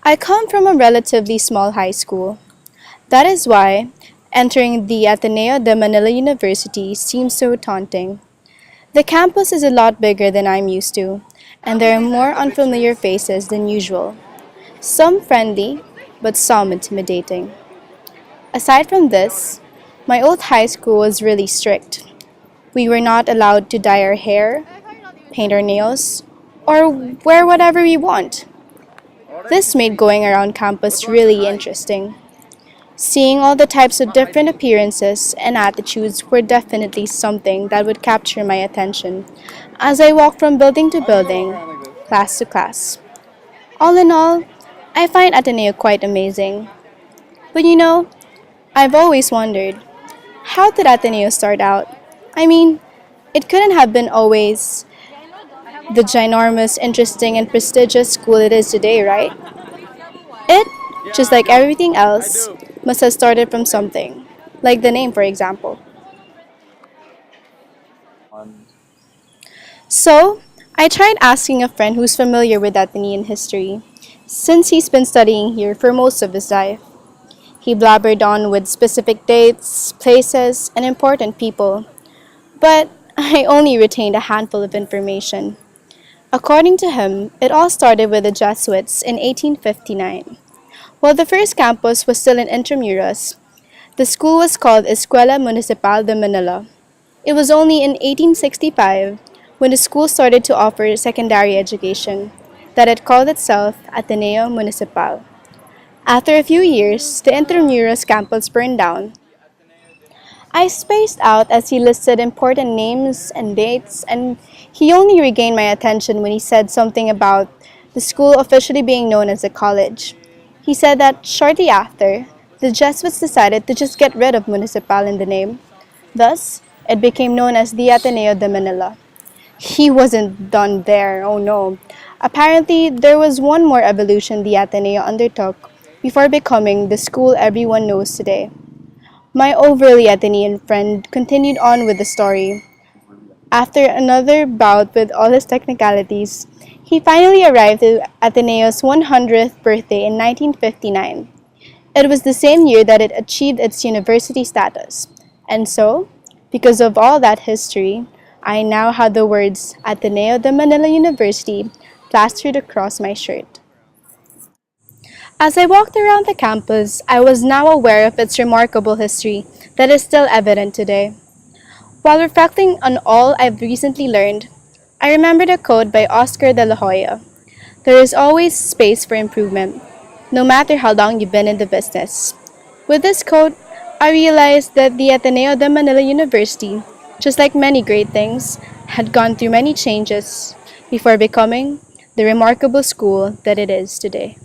I come from a relatively small high school. That is why entering the Ateneo de Manila University seems so daunting. The campus is a lot bigger than I'm used to, and there are more unfamiliar faces than usual. Some friendly, but some intimidating. Aside from this, my old high school was really strict. We were not allowed to dye our hair, paint our nails, or wear whatever we want. This made going around campus really interesting. Seeing all the types of different appearances and attitudes were definitely something that would capture my attention as I walked from building to building, class to class. All in all, I find Ateneo quite amazing. But I've always wondered, how did Ateneo start out? I mean, it couldn't have been always the ginormous, interesting, and prestigious school it is today, right? It, just like everything else, must have started from something, like the name, for example. So, I tried asking a friend who's familiar with Atenean history, since he's been studying here for most of his life. He blabbered on with specific dates, places, and important people, but I only retained a handful of information. According to him, it all started with the Jesuits in 1859. While the first campus was still in Intramuros, the school was called Escuela Municipal de Manila. It was only in 1865, when the school started to offer secondary education, that it called itself Ateneo Municipal. After a few years, the Intramuros campus burned down. I spaced out as he listed important names and dates, and he only regained my attention when he said something about the school officially being known as a college. He said that shortly after, the Jesuits decided to just get rid of municipal in the name. Thus, it became known as the Ateneo de Manila. He wasn't done there, oh no. Apparently, there was one more evolution the Ateneo undertook before becoming the school everyone knows today. My overly Atenean friend continued on with the story. After another bout with all his technicalities, he finally arrived at Ateneo's 100th birthday in 1959. It was the same year that it achieved its university status. And so, because of all that history, I now had the words Ateneo de Manila University plastered across my shirt. As I walked around the campus, I was now aware of its remarkable history that is still evident today. While reflecting on all I've recently learned, I remembered a quote by Oscar de la Hoya. There is always space for improvement, no matter how long you've been in the business. With this quote, I realized that the Ateneo de Manila University, just like many great things, had gone through many changes before becoming the remarkable school that it is today.